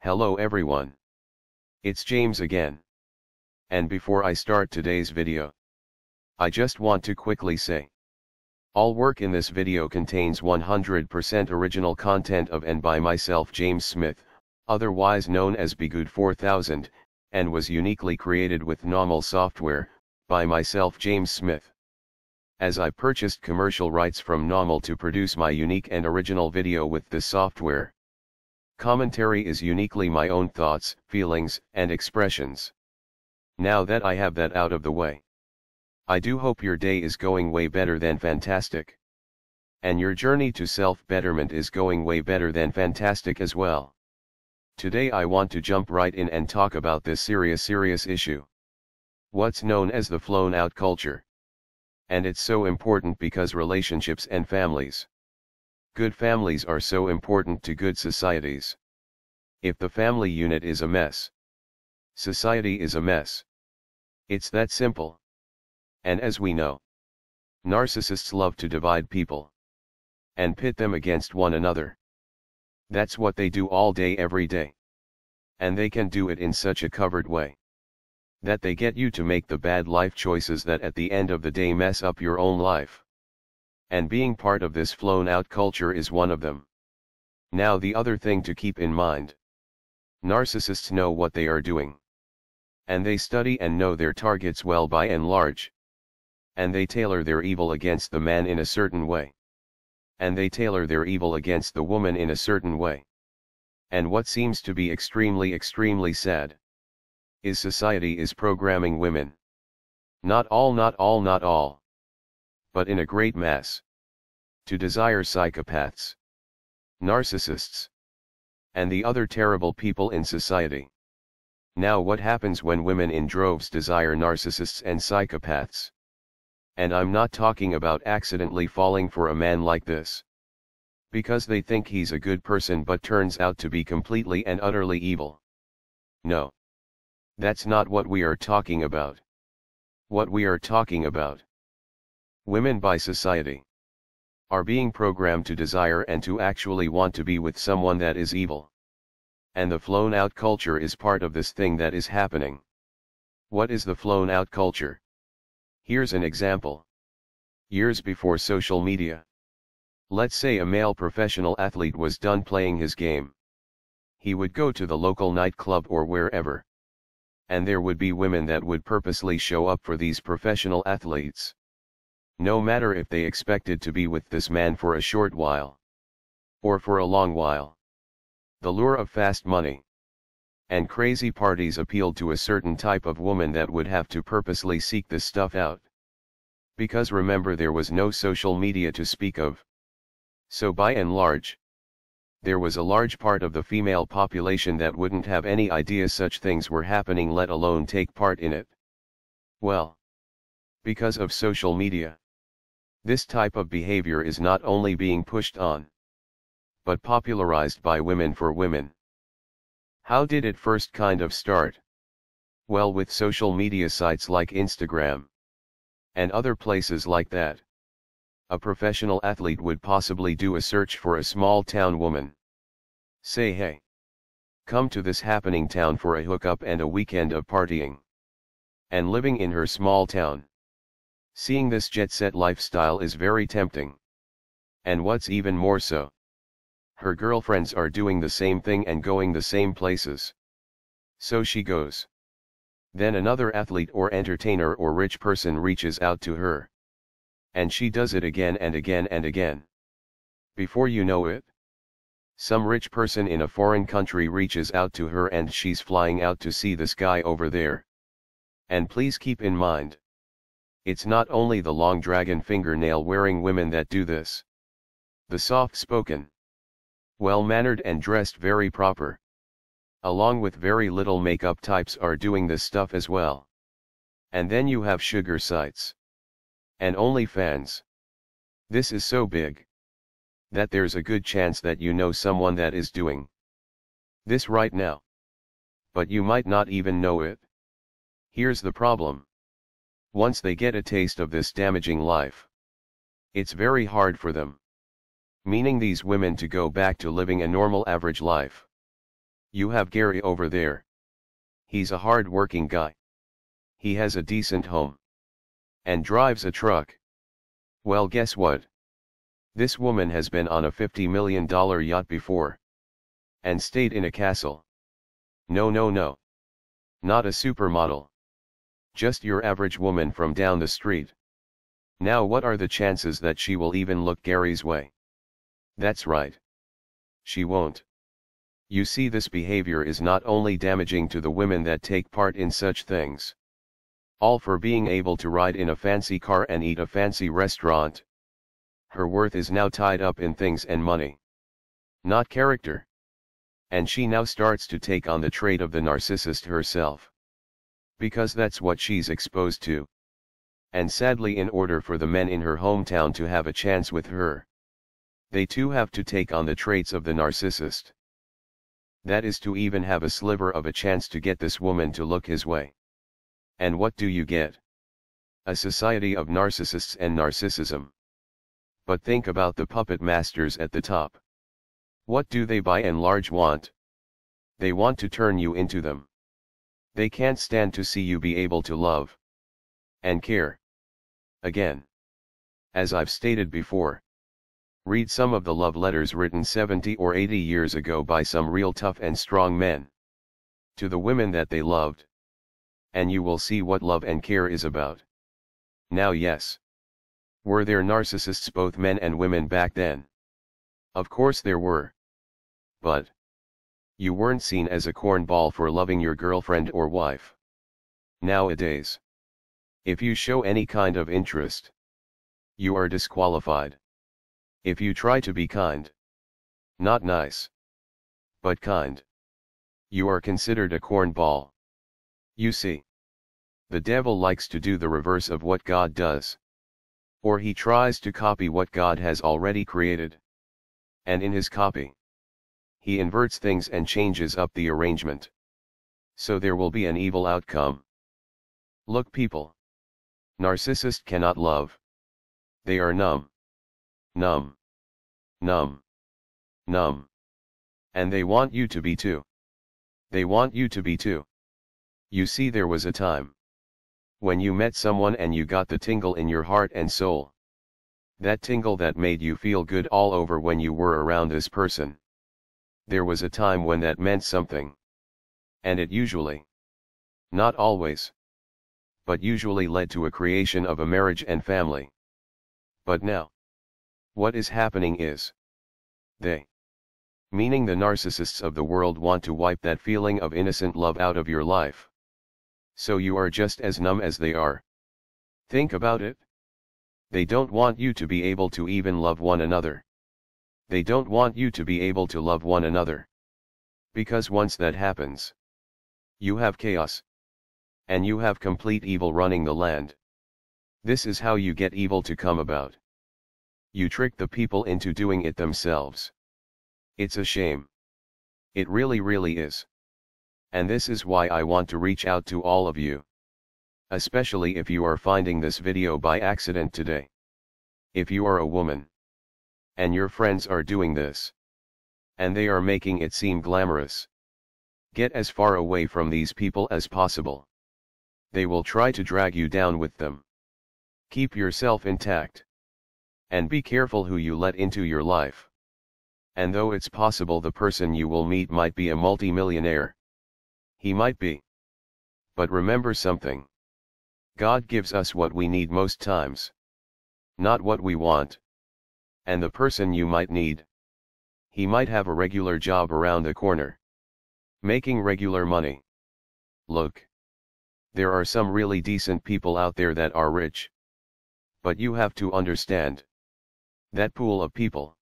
Hello everyone. It's James again. And before I start today's video, I just want to quickly say, all work in this video contains 100% original content of and by myself James Smith, otherwise known as Bgood 4000, and was uniquely created with NAWMAL software, by myself James Smith. As I purchased commercial rights from NAWMAL to produce my unique and original video with this software. Commentary is uniquely my own thoughts, feelings, and expressions. Now that I have that out of the way, I do hope your day is going way better than fantastic. And your journey to self-betterment is going way better than fantastic as well. Today I want to jump right in and talk about this serious issue. What's known as the flown out culture. And it's so important because relationships and families. Good families are so important to good societies. If the family unit is a mess, society is a mess. It's that simple. And as we know, narcissists love to divide people and pit them against one another. That's what they do all day every day. And they can do it in such a covered way that they get you to make the bad life choices that at the end of the day mess up your own life. And being part of this flown out culture is one of them. Now the other thing to keep in mind. Narcissists know what they are doing. And they study and know their targets well by and large. And they tailor their evil against the man in a certain way. And they tailor their evil against the woman in a certain way. And what seems to be extremely sad is society is programming women. Not all, but in a great mass, to desire psychopaths, narcissists, and the other terrible people in society. Now what happens when women in droves desire narcissists and psychopaths? And I'm not talking about accidentally falling for a man like this, because they think he's a good person but turns out to be completely and utterly evil. No. That's not what we are talking about. What we are talking about. Women by society are being programmed to desire and to actually want to be with someone that is evil. And the flown out culture is part of this thing that is happening. What is the flown out culture? Here's an example. Years before social media. Let's say a male professional athlete was done playing his game. He would go to the local nightclub or wherever. And there would be women that would purposely show up for these professional athletes. No matter if they expected to be with this man for a short while, or for a long while. The lure of fast money and crazy parties appealed to a certain type of woman that would have to purposely seek this stuff out. Because remember, there was no social media to speak of. So by and large, there was a large part of the female population that wouldn't have any idea such things were happening, let alone take part in it. Well, because of social media, this type of behavior is not only being pushed on, but popularized by women for women. How did it first kind of start? Well, with social media sites like Instagram and other places like that. A professional athlete would possibly do a search for a small town woman. Say, hey, come to this happening town for a hookup and a weekend of partying. And living in her small town. Seeing this jet-set lifestyle is very tempting. And what's even more so, her girlfriends are doing the same thing and going the same places. So she goes. Then another athlete or entertainer or rich person reaches out to her. And she does it again and again and again. Before you know it, some rich person in a foreign country reaches out to her and she's flying out to see this guy over there. And please keep in mind, it's not only the long dragon fingernail wearing women that do this. The soft-spoken, well-mannered and dressed very proper, along with very little makeup types are doing this stuff as well. And then you have sugar sites. And OnlyFans. This is so big that there's a good chance that you know someone that is doing this right now. But you might not even know it. Here's the problem. Once they get a taste of this damaging life, it's very hard for them, meaning these women, to go back to living a normal average life. You have Gary over there. He's a hard-working guy. He has a decent home. And drives a truck. Well, guess what? This woman has been on a $50 million yacht before. And stayed in a castle. No, no, no. Not a supermodel. Just your average woman from down the street. Now what are the chances that she will even look Gary's way? That's right. She won't. You see, this behavior is not only damaging to the women that take part in such things. All for being able to ride in a fancy car and eat a fancy restaurant. Her worth is now tied up in things and money. Not character. And she now starts to take on the trait of the narcissist herself. Because that's what she's exposed to. And sadly, in order for the men in her hometown to have a chance with her, they too have to take on the traits of the narcissist. That is, to even have a sliver of a chance to get this woman to look his way. And what do you get? A society of narcissists and narcissism. But think about the puppet masters at the top. What do they by and large want? They want to turn you into them. They can't stand to see you be able to love and care. Again, as I've stated before, read some of the love letters written 70 or 80 years ago by some real tough and strong men to the women that they loved, and you will see what love and care is about. Now, yes, were there narcissists, both men and women, back then? Of course there were. But you weren't seen as a cornball for loving your girlfriend or wife. Nowadays, if you show any kind of interest, you are disqualified. If you try to be kind, not nice, but kind, you are considered a cornball. You see, the devil likes to do the reverse of what God does. Or he tries to copy what God has already created. And in his copy, he inverts things and changes up the arrangement. So there will be an evil outcome. Look, people. Narcissists cannot love. They are numb. Numb. Numb. Numb. And they want you to be too. They want you to be too. You see, there was a time when you met someone and you got the tingle in your heart and soul. That tingle that made you feel good all over when you were around this person. There was a time when that meant something. And it usually, not always, but usually led to a creation of a marriage and family. But now, what is happening is, they, meaning the narcissists of the world, want to wipe that feeling of innocent love out of your life. So you are just as numb as they are. Think about it. They don't want you to be able to even love one another. They don't want you to be able to love one another. Because once that happens, you have chaos. And you have complete evil running the land. This is how you get evil to come about. You trick the people into doing it themselves. It's a shame. It really, really is. And this is why I want to reach out to all of you. Especially if you are finding this video by accident today. If you are a woman, and your friends are doing this, and they are making it seem glamorous, get as far away from these people as possible. They will try to drag you down with them. Keep yourself intact. And be careful who you let into your life. And though it's possible the person you will meet might be a multimillionaire, he might be. But remember something. God gives us what we need most times. Not what we want. And the person you might need, he might have a regular job around the corner, making regular money. Look. There are some really decent people out there that are rich. But you have to understand. That pool of people,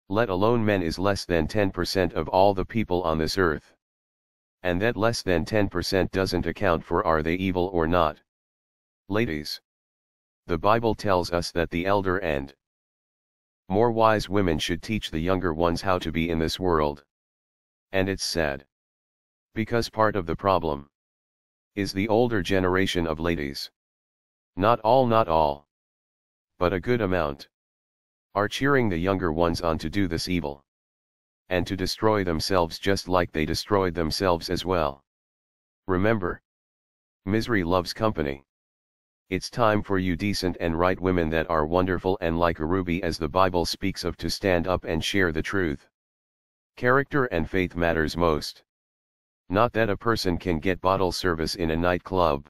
let alone men, is less than 10% of all the people on this earth. And that less than 10% doesn't account for are they evil or not. Ladies, the Bible tells us that the elder and more wise women should teach the younger ones how to be in this world. And it's sad. Because part of the problem is the older generation of ladies. Not all, but a good amount are cheering the younger ones on to do this evil. and to destroy themselves just like they destroyed themselves as well. Remember, misery loves company. It's time for you decent and right women that are wonderful and like a ruby as the Bible speaks of to stand up and share the truth. Character and faith matters most. Not that a person can get bottle service in a nightclub.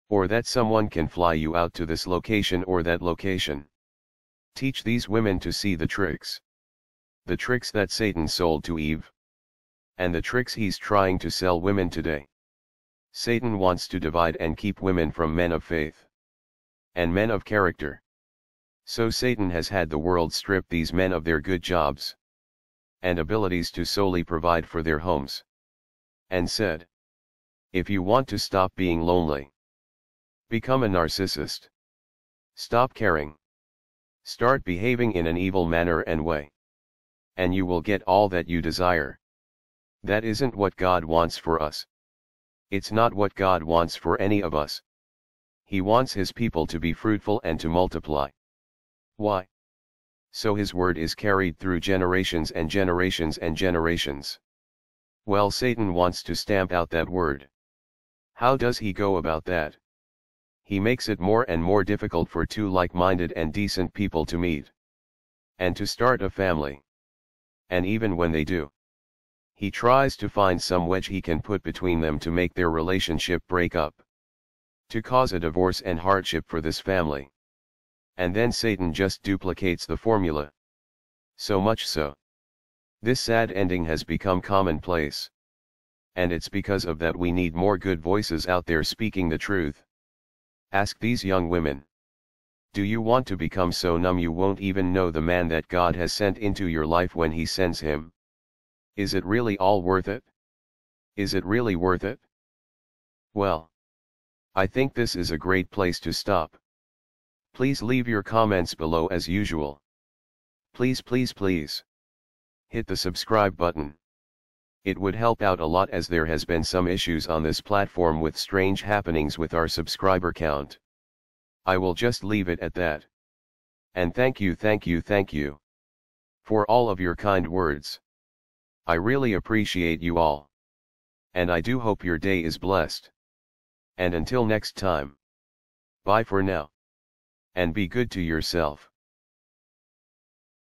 Or that someone can fly you out to this location or that location. Teach these women to see the tricks. The tricks that Satan sold to Eve. And the tricks he's trying to sell women today. Satan wants to divide and keep women from men of faith. And men of character. So Satan has had the world strip these men of their good jobs. And abilities to solely provide for their homes. And said, if you want to stop being lonely, become a narcissist. Stop caring. Start behaving in an evil manner and way. And you will get all that you desire. That isn't what God wants for us. It's not what God wants for any of us. He wants His people to be fruitful and to multiply. Why? So His word is carried through generations and generations and generations. Well, Satan wants to stamp out that word. How does he go about that? He makes it more and more difficult for two like-minded and decent people to meet. And to start a family. And even when they do, he tries to find some wedge he can put between them to make their relationship break up. To cause a divorce and hardship for this family. And then Satan just duplicates the formula. So much so. This sad ending has become commonplace. And it's because of that we need more good voices out there speaking the truth. Ask these young women. Do you want to become so numb you won't even know the man that God has sent into your life when He sends him? Is it really all worth it? Is it really worth it? Well, I think this is a great place to stop. Please leave your comments below as usual. Please, please, please. Hit the subscribe button. It would help out a lot as there has been some issues on this platform with strange happenings with our subscriber count. I will just leave it at that. And thank you for all of your kind words. I really appreciate you all. And I do hope your day is blessed. And until next time. Bye for now. And be good to yourself.